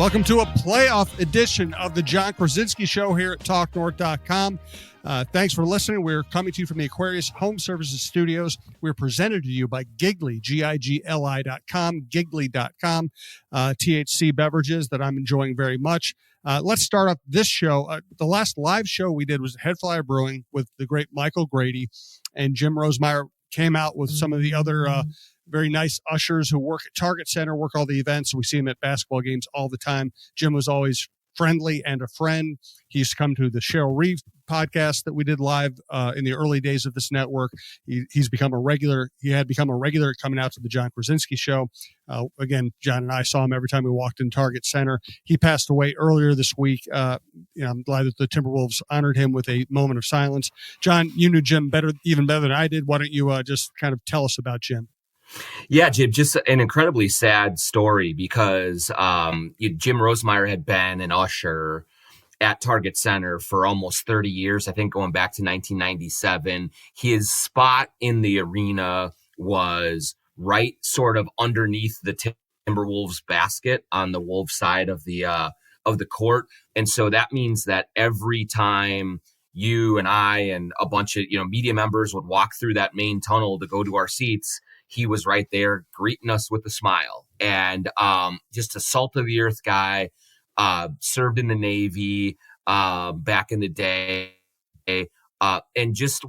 Welcome to a playoff edition of the Jon Krawczynski Show here at TalkNorth.com. Thanks for listening. We're coming to you from the Aquarius Home Services Studios. We're presented to you by Giggly, Gigli.com, Giggly.com, THC beverages that I'm enjoying very much. Let's start off this show. The last live show we did was Head Flyer Brewing with the great Michael Grady, and Jim Rosemeyer came out with some of the other very nice ushers who work at Target Center, work all the events. We see him at basketball games all the time. Jim was always friendly and a friend. He used to come to the Cheryl Reeve podcast that we did live in the early days of this network. He's become a regular. He had become a regular coming out to the Jon Krawczynski Show. Again, John and I saw him every time we walked in Target Center. He passed away earlier this week. I'm glad that the Timberwolves honored him with a moment of silence. John, you knew Jim even better than I did. Why don't you just kind of tell us about Jim? Yeah, Jim, just an incredibly sad story because Jim Rosemeyer had been an usher at Target Center for almost 30 years, I think going back to 1997. His spot in the arena was right sort of underneath the Timberwolves basket on the Wolves side of the court. And so that means that every time you and I and a bunch of media members would walk through that main tunnel to go to our seats, he was right there greeting us with a smile. And just a salt of the earth guy, served in the Navy back in the day, and just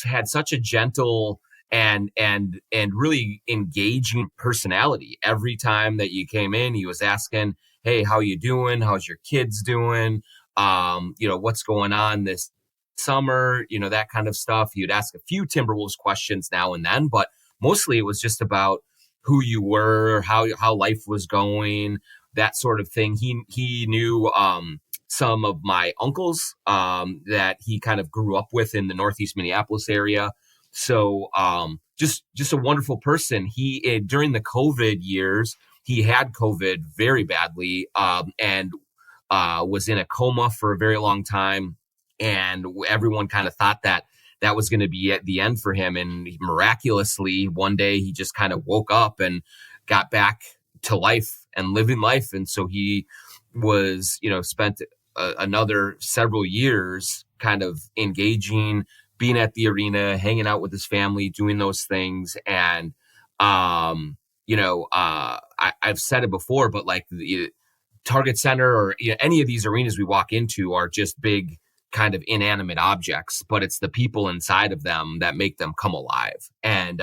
had such a gentle and really engaging personality. Every time that you came in, he was asking, "Hey, how you doing? How's your kids doing? What's going on this summer?" That kind of stuff. You'd ask a few Timberwolves questions now and then, but mostly it was just about who you were, how life was going, that sort of thing. He knew some of my uncles that he kind of grew up with in the Northeast Minneapolis area. So just a wonderful person. He during the COVID years, he had COVID very badly and was in a coma for a very long time. And everyone kind of thought that was going to be at the end for him. And miraculously, one day he just kind of woke up and got back to life and living life. And so he was, spent another several years kind of engaging, being at the arena, hanging out with his family, doing those things. And, I've said it before, but like the Target Center or any of these arenas we walk into are just big kind of inanimate objects, but it's the people inside of them that make them come alive. And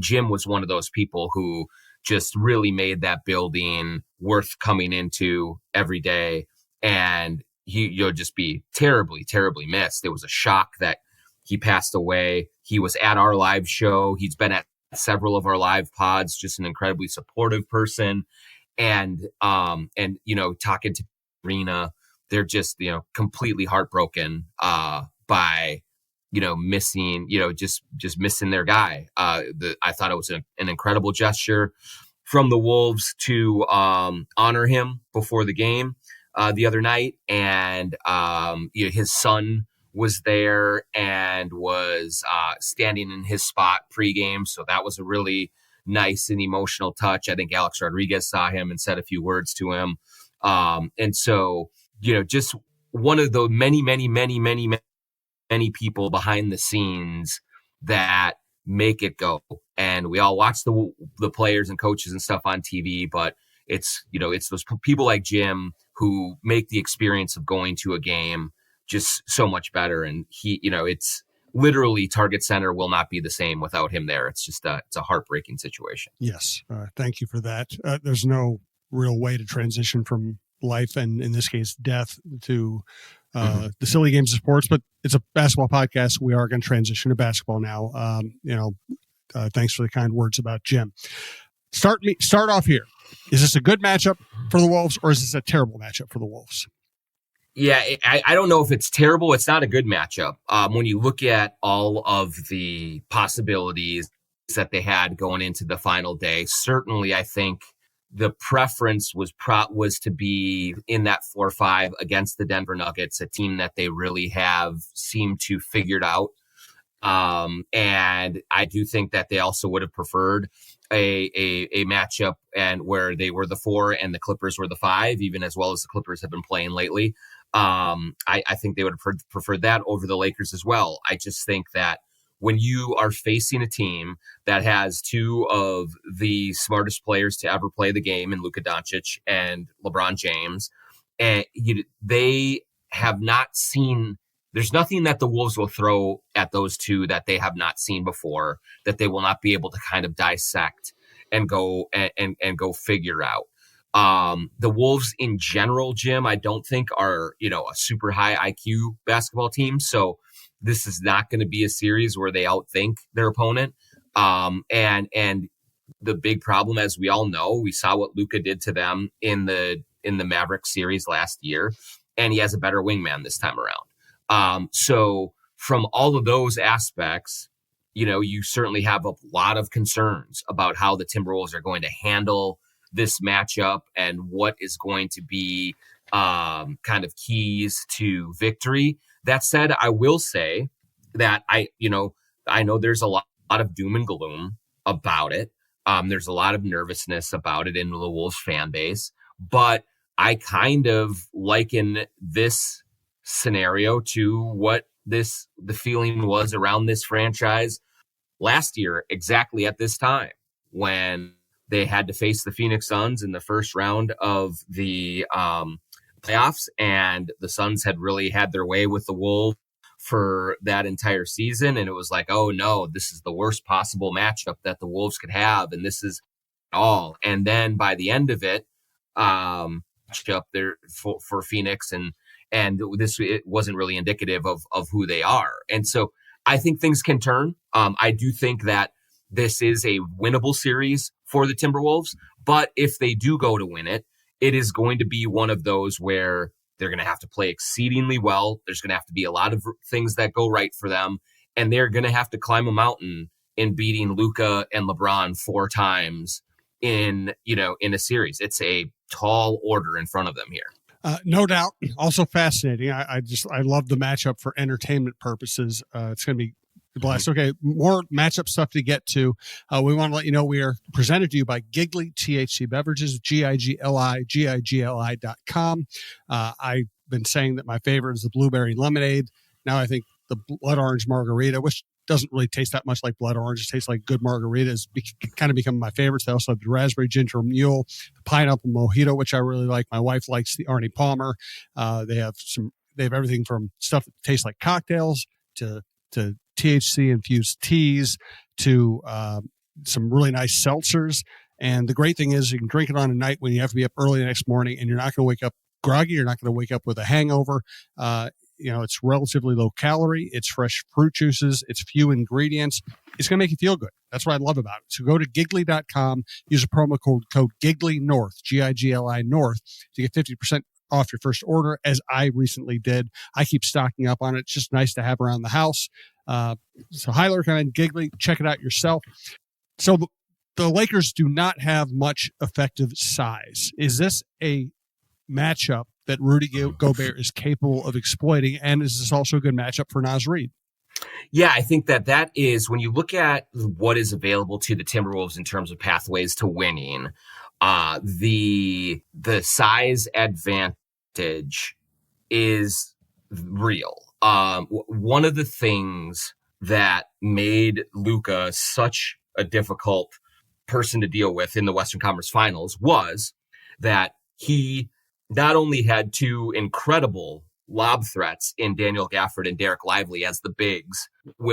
Jim was one of those people who just really made that building worth coming into every day. And you'll just be terribly, terribly missed. It was a shock that he passed away. He was at our live show. He's been at several of our live pods, just an incredibly supportive person. And talking to Arena, they're just, completely heartbroken by, missing, just missing their guy. I thought it was an incredible gesture from the Wolves to honor him before the game the other night. And, his son was there and was standing in his spot pregame. So that was a really nice and emotional touch. I think Alex Rodriguez saw him and said a few words to him. And so, just one of the many, many, many, many, many people behind the scenes that make it go. And we all watch the players and coaches and stuff on TV, but it's those people like Jim who make the experience of going to a game just so much better. And it's literally Target Center will not be the same without him there. It's just it's a heartbreaking situation. Yes. Thank you for that. There's no real way to transition from life and in this case death to the silly games of sports, but it's a basketball podcast. We are going to transition to basketball now. Thanks for the kind words about Jim. Start off here. Is this a good matchup for the Wolves or is this a terrible matchup for the Wolves? Yeah, I don't know if it's terrible. It's not a good matchup. When you look at all of the possibilities that they had going into the final day, certainly I think the preference was to be in that 4-5 against the Denver Nuggets, a team that they really have seemed to figured out And I do think that they also would have preferred a matchup and where they were the 4 and the Clippers were the 5, even as well as the Clippers have been playing lately. I think they would have preferred that over the Lakers as well. I just think that when you are facing a team that has 2 of the smartest players to ever play the game in Luka Doncic and LeBron James, and they have not seen. There's nothing that the Wolves will throw at those 2 that they have not seen before, that they will not be able to kind of dissect and go and go figure out. The Wolves in general, Jim, I don't think are, a super high IQ basketball team. So this is not going to be a series where they outthink their opponent. And the big problem, as we all know, we saw what Luka did to them in the Mavericks series last year, and he has a better wingman this time around. So from all of those aspects, you certainly have a lot of concerns about how the Timberwolves are going to handle this matchup and what is going to be kind of keys to victory. That said, I will say that I know there's a lot of doom and gloom about it. There's a lot of nervousness about it in the Wolves fan base, but I kind of liken this scenario to what the feeling was around this franchise last year, exactly at this time, when they had to face the Phoenix Suns in the first round of the playoffs, and the Suns had really had their way with the Wolves for that entire season. And it was like, oh no, this is the worst possible matchup that the Wolves could have. And this is all. And then by the end of it, up there for Phoenix, and it wasn't really indicative of who they are. And so I think things can turn. I do think that this is a winnable series for the Timberwolves, but if they do go to win it, it is going to be one of those where they're going to have to play exceedingly well. There's going to have to be a lot of things that go right for them, and they're going to have to climb a mountain in beating Luka and LeBron 4 times in a series. It's a tall order in front of them here. No doubt. Also fascinating. I love the matchup for entertainment purposes. It's going to be a blast. Okay, more matchup stuff to get to. We want to let you know we are presented to you by Giggly THC Beverages, GIGLI.com. I've been saying that my favorite is the blueberry lemonade. Now I think the blood orange margarita, which doesn't really taste that much like blood orange. It tastes like good margaritas. Kind of become my favorites. They also have the raspberry ginger mule, the pineapple mojito, which I really like. My wife likes the Arnie Palmer. They have everything from stuff that tastes like cocktails to THC infused teas to some really nice seltzers. And the great thing is you can drink it on a night when you have to be up early the next morning, and you're not going to wake up groggy. You're not going to wake up with a hangover. It's relatively low calorie. It's fresh fruit juices. It's few ingredients. It's going to make you feel good. That's what I love about it. So go to giggly.com, use a promo code Giggly North, GIGLI North, to get 50% off your first order, as I recently did. I keep stocking up on it. It's just nice to have around the house. So highly recommend Giggly. Check it out yourself. So the Lakers do not have much effective size. Is this a matchup that Rudy Gobert is capable of exploiting? And is this also a good matchup for Naz Reid? Yeah, I think that is, when you look at what is available to the Timberwolves in terms of pathways to winning, the size advantage is real. One of the things that made Luka such a difficult person to deal with in the Western Conference Finals was that he not only had 2 incredible lob threats in Daniel Gafford and Derek Lively as the bigs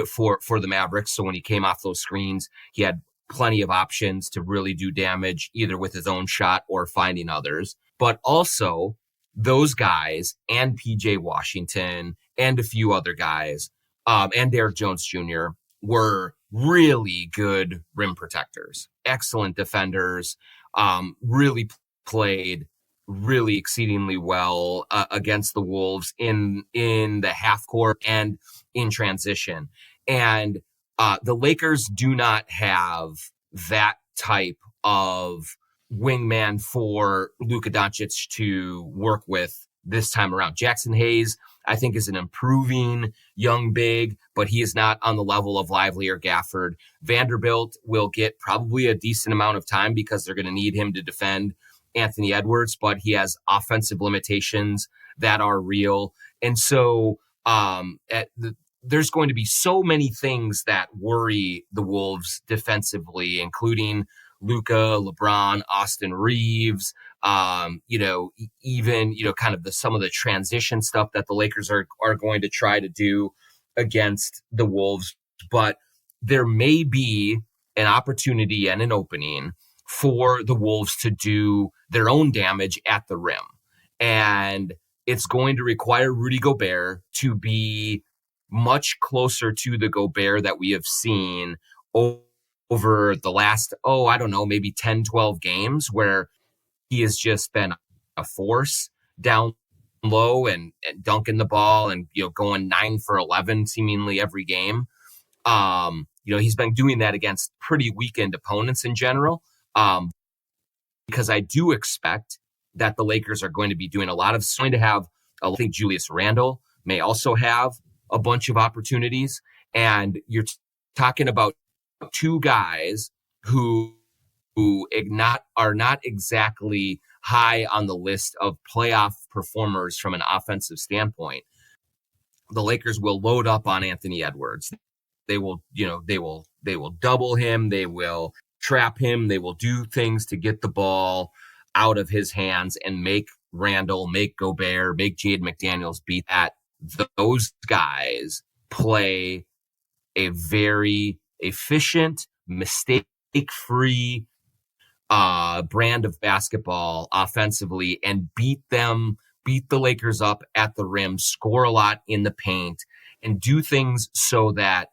for the Mavericks. So when he came off those screens, he had plenty of options to really do damage, either with his own shot or finding others. But also those guys and PJ Washington and a few other guys, and Derek Jones Jr. were really good rim protectors, excellent defenders, really played really exceedingly well against the Wolves in the half court and in transition. And the Lakers do not have that type of wingman for Luka Doncic to work with this time around. Jackson Hayes, I think, is an improving young big, but he is not on the level of Lively or Gafford. Vanderbilt will get probably a decent amount of time because they're going to need him to defend Anthony Edwards, but he has offensive limitations that are real. And so there's going to be so many things that worry the Wolves defensively, including Luka, LeBron, Austin Reeves, even, kind of some of the transition stuff that the Lakers are going to try to do against the Wolves. But there may be an opportunity and an opening for the Wolves to do their own damage at the rim. And it's going to require Rudy Gobert to be much closer to the Gobert that we have seen over the last, maybe 10, 12 games, where he has just been a force down low and dunking the ball and, going 9 for 11 seemingly every game. He's been doing that against pretty weakened opponents in general. Because I do expect that the Lakers are going to be doing I think Julius Randle may also have a bunch of opportunities. And you're talking about two guys who are not exactly high on the list of playoff performers from an offensive standpoint. The Lakers will load up on Anthony Edwards. They will double him. They will trap him. They will do things to get the ball out of his hands and make Randall, make Gobert, make Jaden McDaniels beat that. Those guys play a very efficient, mistake-free brand of basketball offensively and beat the Lakers up at the rim, score a lot in the paint, and do things so that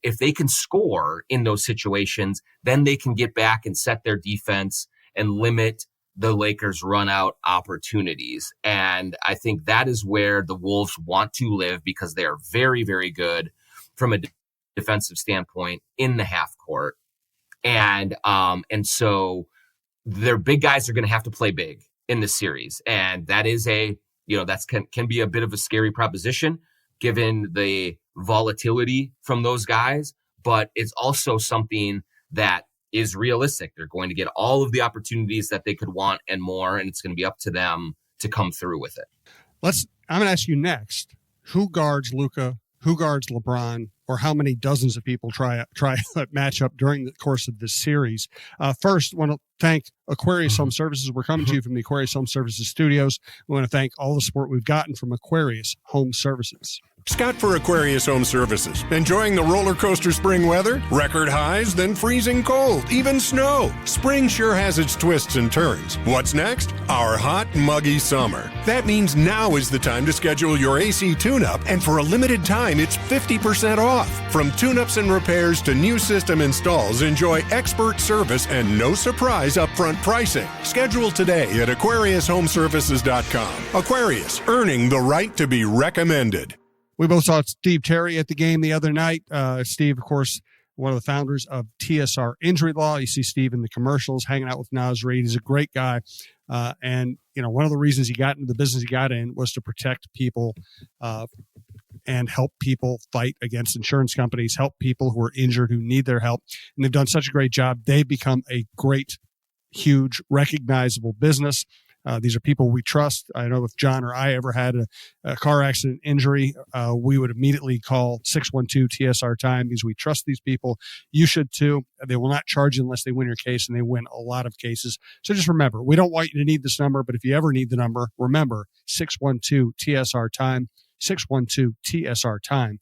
if they can score in those situations, then they can get back and set their defense and limit the Lakers' run out opportunities. And I think that is where the Wolves want to live, because they are very, very good from a defensive standpoint in the half court. And so their big guys are going to have to play big in this series. And that is can be a bit of a scary proposition given the volatility from those guys, but it's also something that is realistic. They're going to get all of the opportunities that they could want and more, and it's going to be up to them to come through with it. I'm going to ask you next, who guards Luka, who guards LeBron, or how many dozens of people try a matchup during the course of this series. First, I want to thank Aquarius Home Services. We're coming to you from the Aquarius Home Services studios. We want to thank all the support we've gotten from Aquarius Home Services. Scott for Aquarius Home Services. Enjoying the roller coaster spring weather? Record highs, then freezing cold, even snow. Spring sure has its twists and turns. What's next? Our hot, muggy summer. That means now is the time to schedule your AC tune-up, and for a limited time, it's 50% off. From tune-ups and repairs to new system installs, enjoy expert service and no surprise upfront pricing. Schedule today at AquariusHomeservices.com. Aquarius, earning the right to be recommended. We both saw Steve Terry at the game the other night. Steve, of course, one of the founders of TSR Injury Law. You see Steve in the commercials hanging out with Naz Reid. He's a great guy. And one of the reasons he got into the business he got in was to protect people and help people fight against insurance companies, help people who are injured, who need their help. And they've done such a great job. They've become a great, huge, recognizable business. These are people we trust. I know if John or I ever had a car accident injury, we would immediately call 612-TSR-TIME because we trust these people. You should too. They will not charge you unless they win your case, and they win a lot of cases. So just remember, we don't want you to need this number, but if you ever need the number, remember 612-TSR-TIME, 612-TSR-TIME.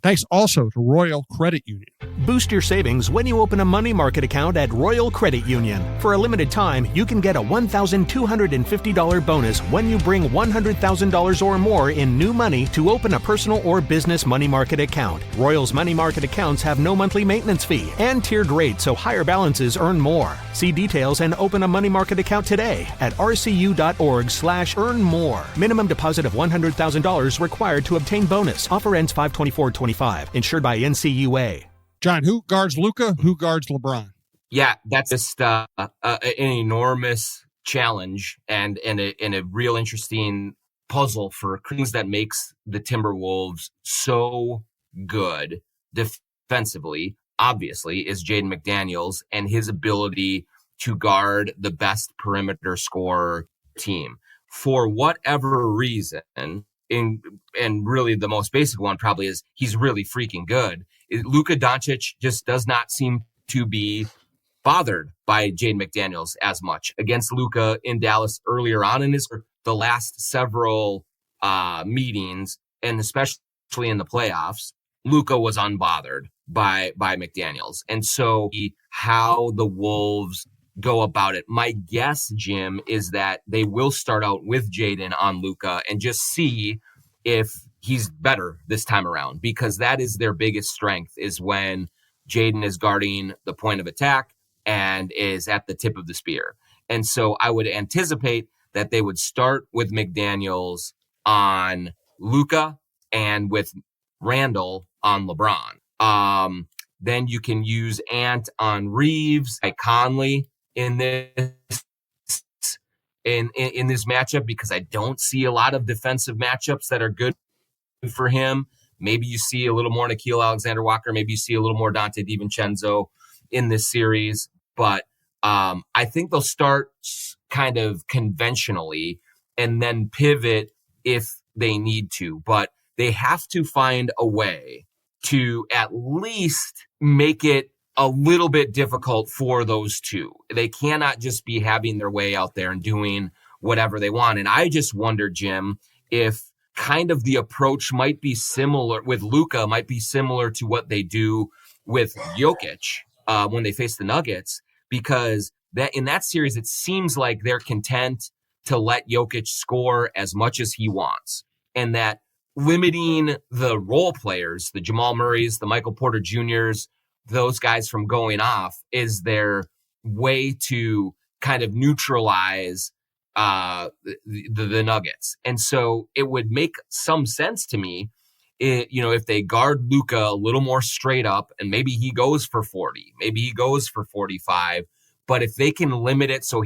Thanks also to Royal Credit Union. Boost your savings when you open a money market account at Royal Credit Union. For a limited time, you can get a $1,250 bonus when you bring $100,000 or more in new money to open a personal or business money market account. Royal's money market accounts have no monthly maintenance fee and tiered rates, so higher balances earn more. See details and open a money market account today at rcu.org/earn-more. Minimum deposit of $100,000 required to obtain bonus. Offer ends 5/24/25. Insured by NCUA. John, who guards Luka? Who guards LeBron? Yeah, that's just an enormous challenge and a real interesting puzzle for things that makes the Timberwolves so good defensively, obviously, is Jaden McDaniels and his ability to guard the best perimeter scorer team. For whatever reason, and really the most basic one probably is he's really freaking good. Luka Doncic just does not seem to be bothered by Jaden McDaniels as much. Against Luka in Dallas earlier on in the last several meetings, and especially in the playoffs, Luka was unbothered by McDaniels. And so how the Wolves go about it, my guess, Jim, is that they will start out with Jaden on Luka and just see if he's better this time around, because that is their biggest strength, is when Jaden is guarding the point of attack and is at the tip of the spear. And so I would anticipate that they would start with McDaniels on Luka and with Randall on LeBron. Then you can use Ant on Reeves, like Conley in this in this matchup, because I don't see a lot of defensive matchups that are good for him. Maybe you see a little more Nickeil Alexander-Walker. Maybe you see a little more Dante DiVincenzo in this series. But I think they'll start kind of conventionally and then pivot if they need to. But they have to find a way to at least make it a little bit difficult for those two. They cannot just be having their way out there and doing whatever they want. And I just wonder, Jim, if kind of the approach might be similar with Luka, might be similar to what they do with Jokic when they face the Nuggets, because that in that series, it seems like they're content to let Jokic score as much as he wants, and that limiting the role players, the Jamal Murrays, the Michael Porter Jr.'s, those guys from going off is their way to kind of neutralize the Nuggets. And so it would make some sense to me, if they guard Luka a little more straight up, and maybe he goes for 40, maybe he goes for 45, but if they can limit it so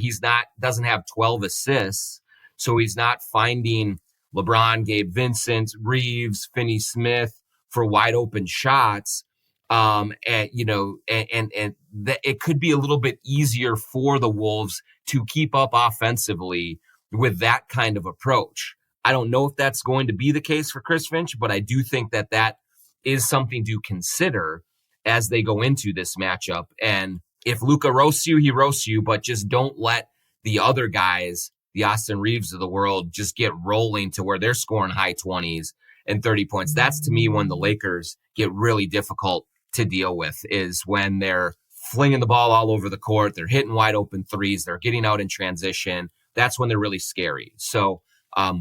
doesn't have 12 assists, so he's not finding LeBron, Gabe Vincent, Reeves, Finney Smith for wide open shots, and that it could be a little bit easier for the Wolves to keep up offensively with that kind of approach. I don't know if that's going to be the case for Chris Finch, but I do think that is something to consider as they go into this matchup. And if Luka roasts you, he roasts you, but just don't let the other guys, the Austin Reeves of the world, just get rolling to where they're scoring high 20s and 30 points. That's, to me, when the Lakers get really difficult to deal with, is when they're flinging the ball all over the court, they're hitting wide open threes, they're getting out in transition. That's when they're really scary. So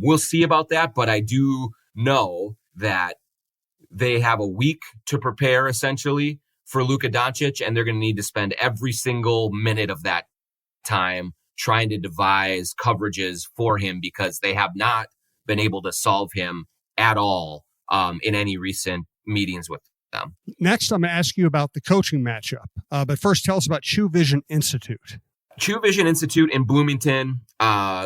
we'll see about that, but I do know that they have a week to prepare, essentially, for Luka Doncic, and they're going to need to spend every single minute of that time trying to devise coverages for him, because they have not been able to solve him at all in any recent meetings with them. Next, I'm going to ask you about the coaching matchup. But first, tell us about True Vision Institute. True Vision Institute in Bloomington.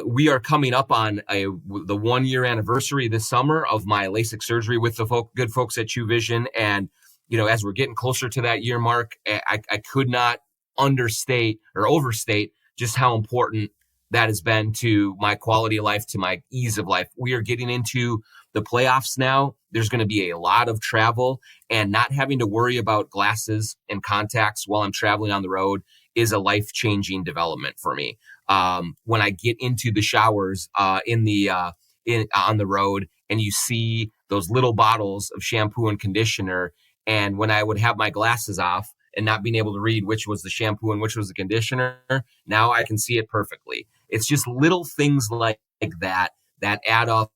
We are coming up on the 1-year anniversary this summer of my LASIK surgery with the good folks at True Vision. And, as we're getting closer to that year mark, I could not understate or overstate just how important that has been to my quality of life, to my ease of life. We are getting into the playoffs now. There's going to be a lot of travel, and not having to worry about glasses and contacts while I'm traveling on the road is a life-changing development for me. When I get into the showers on the road, and you see those little bottles of shampoo and conditioner, and when I would have my glasses off and not being able to read which was the shampoo and which was the conditioner, now I can see it perfectly. It's just little things like that add up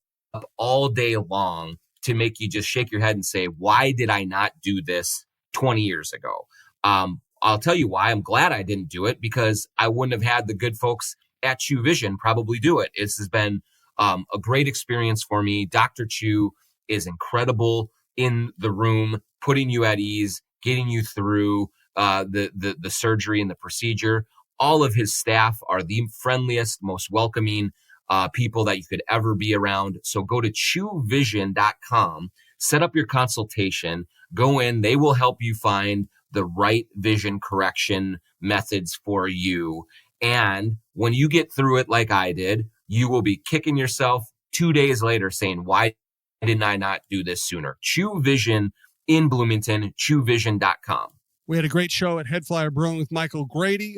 all day long to make you just shake your head and say, why did I not do this 20 years ago? I'll tell you why. I'm glad I didn't do it, because I wouldn't have had the good folks at True Vision probably do it. This has been a great experience for me. Dr. Chu is incredible in the room, putting you at ease, getting you through the surgery and the procedure. All of his staff are the friendliest, most welcoming people that you could ever be around. So go to chewvision.com, set up your consultation, go in. They will help you find the right vision correction methods for you. And when you get through it like I did, you will be kicking yourself 2 days later saying, why didn't I not do this sooner? Chew Vision in Bloomington, chewvision.com. We had a great show at Head Flyer Brewing with Michael Grady,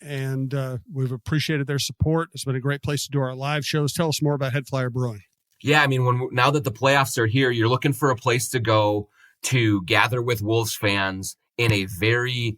and we've appreciated their support. It's been a great place to do our live shows. Tell us more about Head Flyer Brewing. Yeah, I mean, now that the playoffs are here, you're looking for a place to go to gather with Wolves fans in a very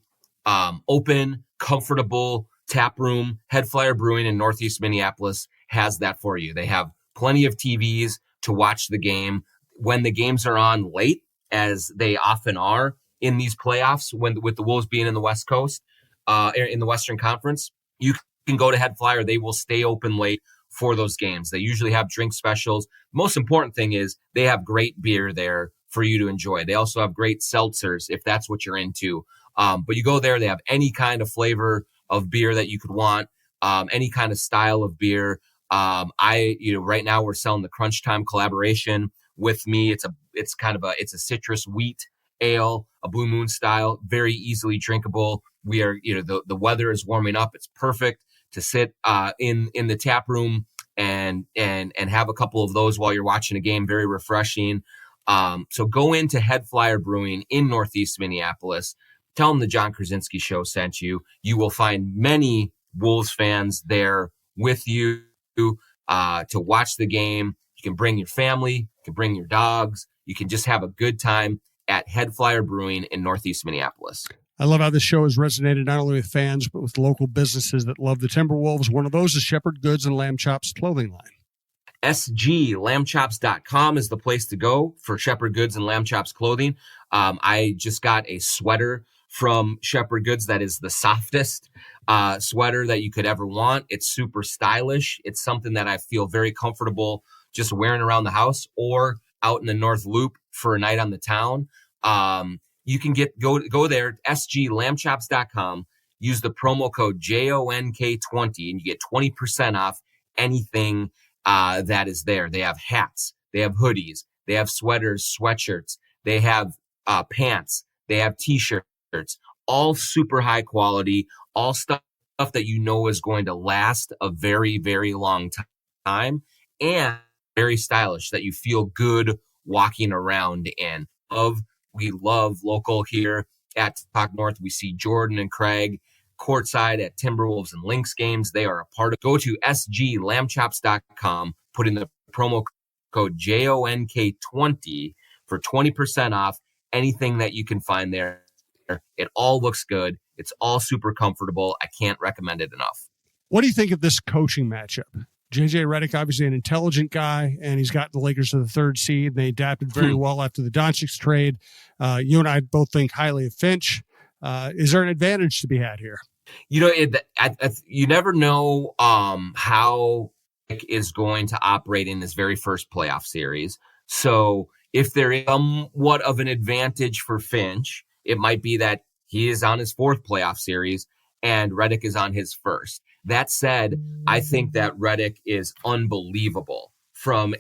open, comfortable tap room. Head Flyer Brewing in Northeast Minneapolis has that for you. They have plenty of TVs to watch the game. When the games are on late, as they often are in these playoffs, with the Wolves being in the West Coast, in the Western Conference, you can go to Head Flyer. They will stay open late for those games. They usually have drink specials. Most important thing is they have great beer there for you to enjoy. They also have great seltzers if that's what you're into. But you go there, they have any kind of flavor of beer that you could want, any kind of style of beer. Right now we're selling the Crunch Time collaboration with me. It's a citrus wheat ale, a Blue Moon style, very easily drinkable. We are, the weather is warming up. It's perfect to sit in the tap room and have a couple of those while you're watching a game. Very refreshing. So go into Head Flyer Brewing in Northeast Minneapolis. Tell them the Jon Krawczynski Show sent you. You will find many Wolves fans there with you to watch the game. You can bring your family, you can bring your dogs. You can just have a good time at Head Flyer Brewing in Northeast Minneapolis. I love how this show has resonated not only with fans, but with local businesses that love the Timberwolves. One of those is Shepherd Goods and Lamb Chops clothing line. SGLambchops.com is the place to go for Shepherd Goods and Lamb Chops clothing. I just got a sweater from Shepherd Goods that is the softest sweater that you could ever want. It's super stylish. It's something that I feel very comfortable just wearing around the house or out in the North Loop for a night on the town. You can go there, sglambchops.com, use the promo code JONK20, and you get 20% off anything that is there. They have hats, they have hoodies, they have sweaters, sweatshirts, they have pants, they have t-shirts, all super high quality, all stuff that you know is going to last a very, very long time, and very stylish that you feel good walking around in. We love local here at Talk North. We see Jordan and Craig courtside at Timberwolves and Lynx games. They are a part of. Go to sglambchops.com, put in the promo code JONK20 for 20% off anything that you can find there. It all looks good. It's all super comfortable. I can't recommend it enough. What do you think of this coaching matchup? JJ Redick, obviously an intelligent guy, and he's got the Lakers to the third seed. They adapted very well after the Doncic trade. You and I both think highly of Finch. Is there an advantage to be had here? You never know how Redick is going to operate in this very first playoff series. So if there is somewhat of an advantage for Finch, it might be that he is on his fourth playoff series and Redick is on his first. That said, I think that Redick is unbelievable from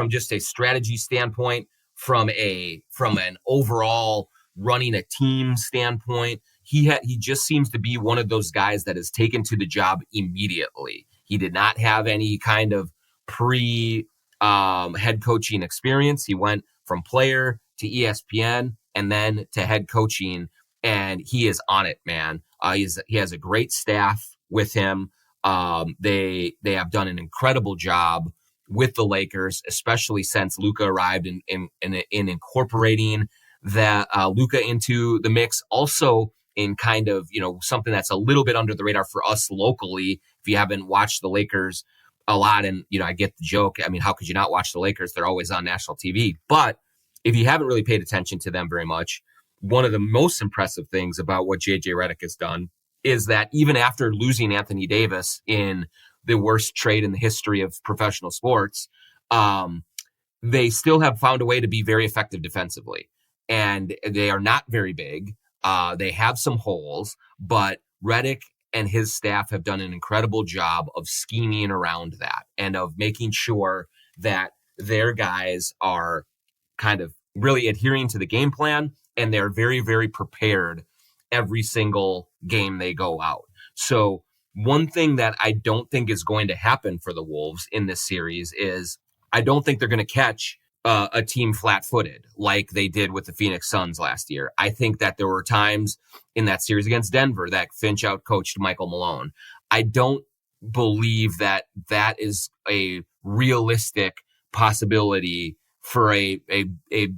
just a strategy standpoint, from an overall running a team standpoint. He just seems to be one of those guys that is taken to the job immediately. He did not have any kind of head coaching experience. He went from player to ESPN and then to head coaching, and he is on it, man. He has a great staff with him. They have done an incredible job with the Lakers, especially since Luka arrived in incorporating that Luka into the mix. Also in kind of, something that's a little bit under the radar for us locally. If you haven't watched the Lakers a lot, and I get the joke. I mean, how could you not watch the Lakers? They're always on national TV. But if you haven't really paid attention to them very much, one of the most impressive things about what JJ Redick has done is that even after losing Anthony Davis in the worst trade in the history of professional sports, they still have found a way to be very effective defensively. And they are not very big. They have some holes, but Reddick and his staff have done an incredible job of scheming around that and of making sure that their guys are kind of really adhering to the game plan, and they're very, very prepared every single game they go out. So one thing that I don't think is going to happen for the Wolves in this series is I don't think they're going to catch a team flat-footed like they did with the Phoenix Suns last year. I think that there were times in that series against Denver that Finch outcoached Michael Malone. I don't believe that that is a realistic possibility for a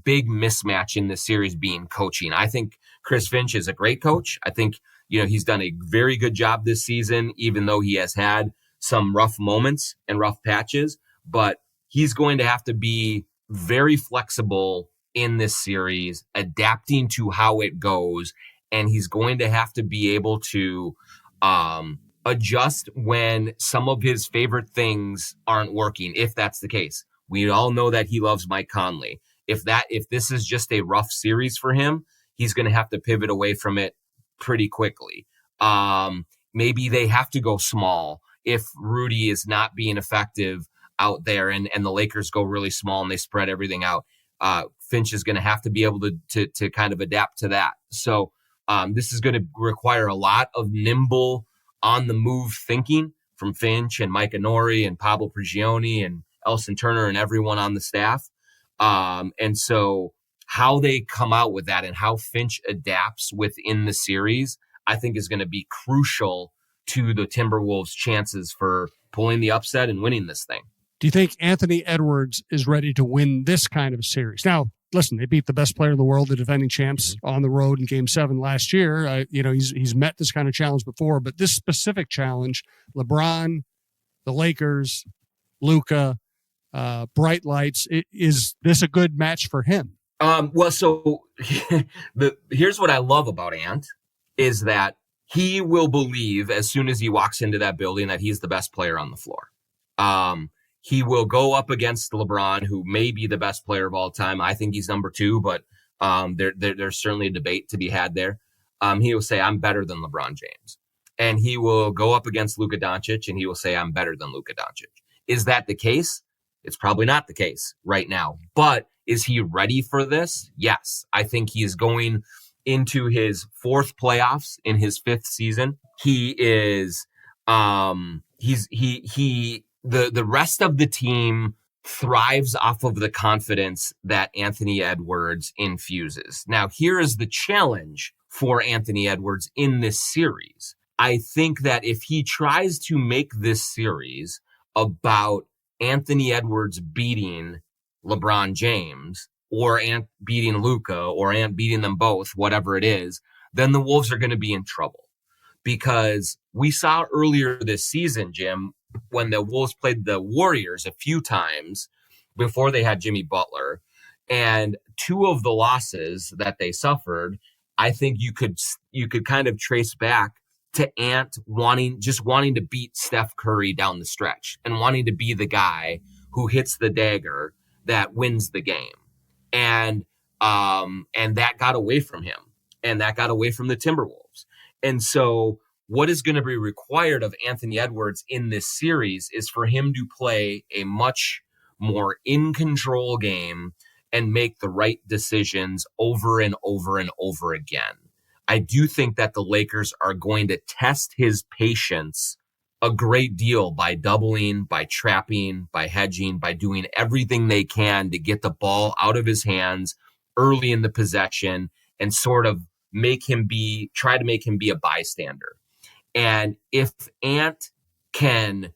big mismatch in this series being coaching. I think Chris Finch is a great coach. I think, he's done a very good job this season, even though he has had some rough moments and rough patches, but he's going to have to be very flexible in this series, adapting to how it goes. And he's going to have to be able to adjust when some of his favorite things aren't working, if that's the case. We all know that he loves Mike Conley. If this is just a rough series for him, he's going to have to pivot away from it pretty quickly. Maybe they have to go small if Rudy is not being effective out there and the Lakers go really small and they spread everything out. Finch is going to have to be able to kind of adapt to that. So this is going to require a lot of nimble on the move thinking from Finch and Mike Inori and Pablo Prigioni and Elson Turner and everyone on the staff. And so how they come out with that and how Finch adapts within the series, I think is going to be crucial to the Timberwolves' chances for pulling the upset and winning this thing. Do you think Anthony Edwards is ready to win this kind of series? Now, listen, they beat the best player in the world, the defending champs, on the road in Game 7 last year. He's met this kind of challenge before, but this specific challenge, LeBron, the Lakers, Luka, bright lights, is this a good match for him? So here's what I love about Ant is that he will believe as soon as he walks into that building that he's the best player on the floor. He will go up against LeBron, who may be the best player of all time. I think he's number 2, but there's certainly a debate to be had there. He will say, I'm better than LeBron James. And he will go up against Luka Doncic, and he will say, I'm better than Luka Doncic. Is that the case? It's probably not the case right now. But is he ready for this? Yes. I think he is going into his 4th playoffs in his 5th season. He is the rest of the team thrives off of the confidence that Anthony Edwards infuses. Now, here is the challenge for Anthony Edwards in this series. I think that if he tries to make this series about Anthony Edwards beating LeBron James or beating Luka or beating them both, whatever it is, then the Wolves are going to be in trouble. Because we saw earlier this season, Jim, when the Wolves played the Warriors a few times before they had Jimmy Butler, and 2 of the losses that they suffered, I think you could kind of trace back to Ant wanting to beat Steph Curry down the stretch and wanting to be the guy who hits the dagger that wins the game. And that got away from him, and that got away from the Timberwolves. And so what is going to be required of Anthony Edwards in this series is for him to play a much more in-control game and make the right decisions over and over and over again. I do think that the Lakers are going to test his patience a great deal by doubling, by trapping, by hedging, by doing everything they can to get the ball out of his hands early in the possession and sort of try to make him be a bystander. And if Ant can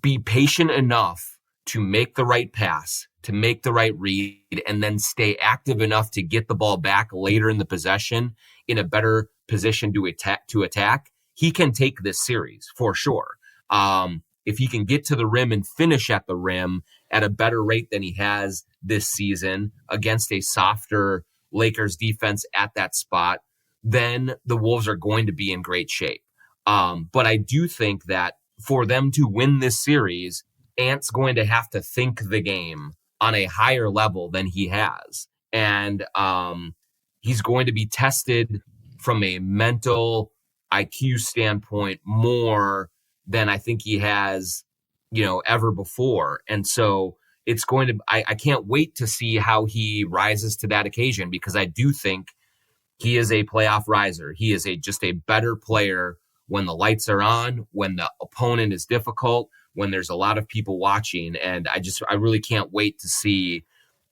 be patient enough to make the right pass, to make the right read, and then stay active enough to get the ball back later in the possession in a better position to attack, he can take this series for sure. If he can get to the rim and finish at the rim at a better rate than he has this season against a softer Lakers defense at that spot, then the Wolves are going to be in great shape. But I do think that for them to win this series, Ant's going to have to think the game on a higher level than he has. And he's going to be tested from a mental IQ standpoint more than I think he has, ever before. And so it's going to, I can't wait to see how he rises to that occasion, because I do think he is a playoff riser. He is just a better player when the lights are on, when the opponent is difficult, when there's a lot of people watching. And I really can't wait to see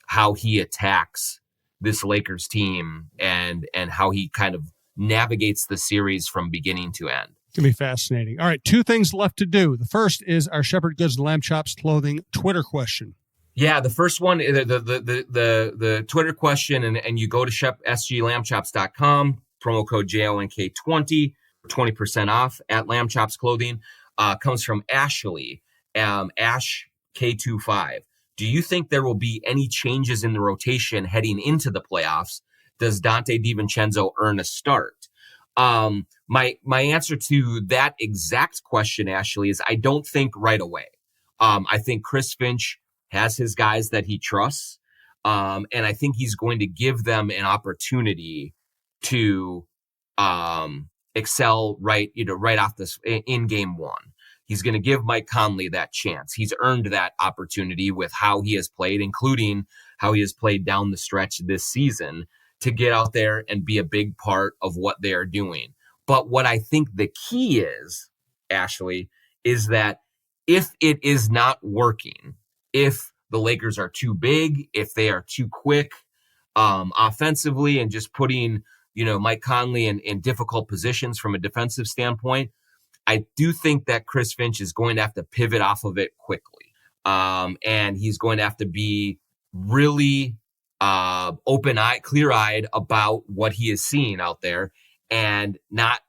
how he attacks this Lakers team and how he kind of navigates the series from beginning to end. It's going to be fascinating. All right, 2 things left to do. The first is our Shepherd Goods and Lamb Chops clothing Twitter question. Yeah, the first one, the Twitter question, and you go to sglambchops.com, promo code JONK20, 20% off at Lamb Chops Clothing, comes from Ashley, Ash K25. Do you think there will be any changes in the rotation heading into the playoffs? Does Dante DiVincenzo earn a start? My answer to that exact question, Ashley, is I don't think right away. I think Chris Finch has his guys that he trusts. And I think he's going to give them an opportunity to excel right off this in game one. He's going to give Mike Conley that chance. He's earned that opportunity with how he has played, including how he has played down the stretch this season, to get out there and be a big part of what they are doing. But what I think the key is, Ashley, is that if it is not working, if the Lakers are too big, if they are too quick offensively and just putting, Mike Conley in difficult positions from a defensive standpoint, I do think that Chris Finch is going to have to pivot off of it quickly. And he's going to have to be really open-eyed, clear-eyed about what he is seeing out there and not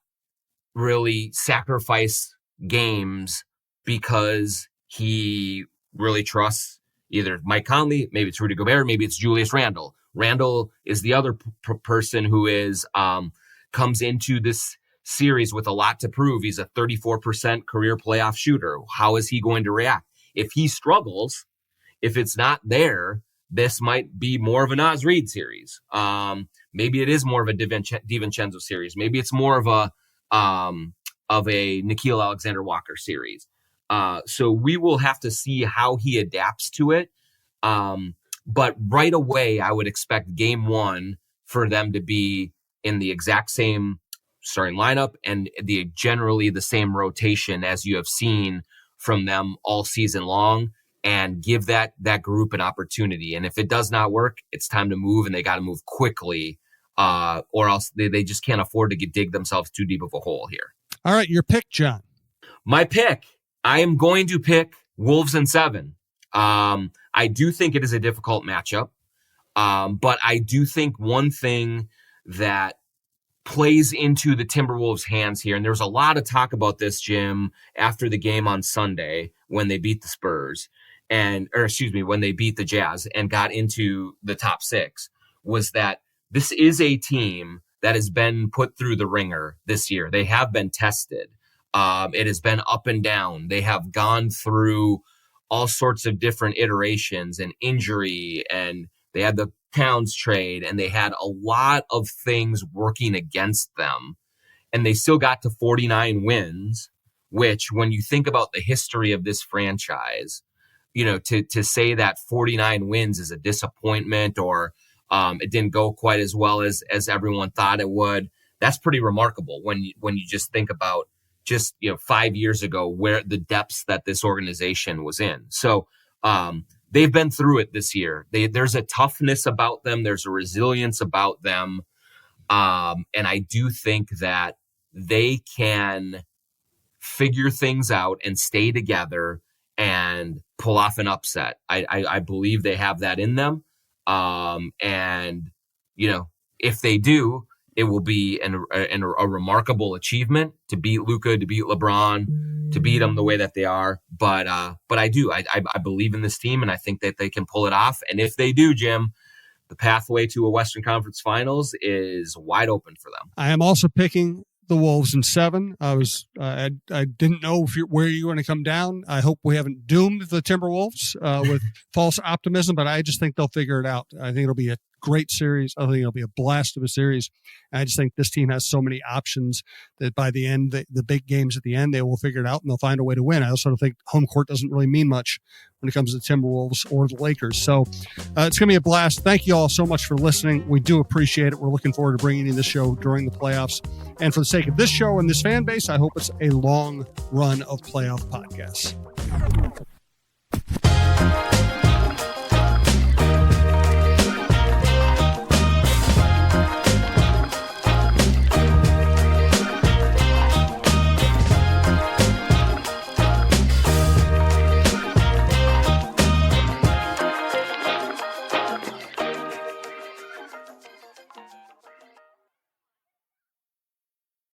really sacrifice games because he really trusts either Mike Conley, maybe it's Rudy Gobert, maybe it's Julius Randle. Randle is the other person who is comes into this series with a lot to prove. He's a 34% career playoff shooter. How is he going to react? If he struggles, if it's not there, this might be more of a Naz Reid series. Maybe it is more of a DiVincenzo series. Maybe it's more of a Nickeil Alexander-Walker series. So we will have to see how he adapts to it. But right away, I would expect game one for them to be in the exact same starting lineup and generally the same rotation as you have seen from them all season long, and give that group an opportunity. And if it does not work, it's time to move, and they got to move quickly, or else they just can't afford to dig themselves too deep of a hole here. All right, your pick, John. My pick, I am going to pick Wolves in 7. I do think it is a difficult matchup, but I do think one thing that plays into the Timberwolves' hands here, and there was a lot of talk about this, Jim, after the game on Sunday when they beat the Spurs, when they beat the Jazz and got into the top 6, was that this is a team that has been put through the ringer this year. They have been tested. It has been up and down. They have gone through all sorts of different iterations and injury, and they had the Towns trade, and they had a lot of things working against them, and they still got to 49 wins, which when you think about the history of this franchise, to say that 49 wins is a disappointment or it didn't go quite as well as everyone thought it would, that's pretty remarkable when you just think about 5 years ago where the depths that this organization was in. So they've been through it this year. There's a toughness about them. There's a resilience about them. And I do think that they can figure things out and stay together and pull off an upset. I believe they have that in them. And if they do, it will be a remarkable achievement to beat Luka, to beat LeBron, to beat them the way that they are. But I believe in this team, and I think that they can pull it off. And if they do, Jim, the pathway to a Western Conference Finals is wide open for them. I am also picking the Wolves in 7. I didn't know where you were going to come down. I hope we haven't doomed the Timberwolves with false optimism, but I just think they'll figure it out. I think it'll be a great series. I think it'll be a blast of a series. And I just think this team has so many options that by the end, the big games at the end, they will figure it out and they'll find a way to win. I also think home court doesn't really mean much when it comes to the Timberwolves or the Lakers. So it's going to be a blast. Thank you all so much for listening. We do appreciate it. We're looking forward to bringing you this show during the playoffs. And for the sake of this show and this fan base, I hope it's a long run of playoff podcasts.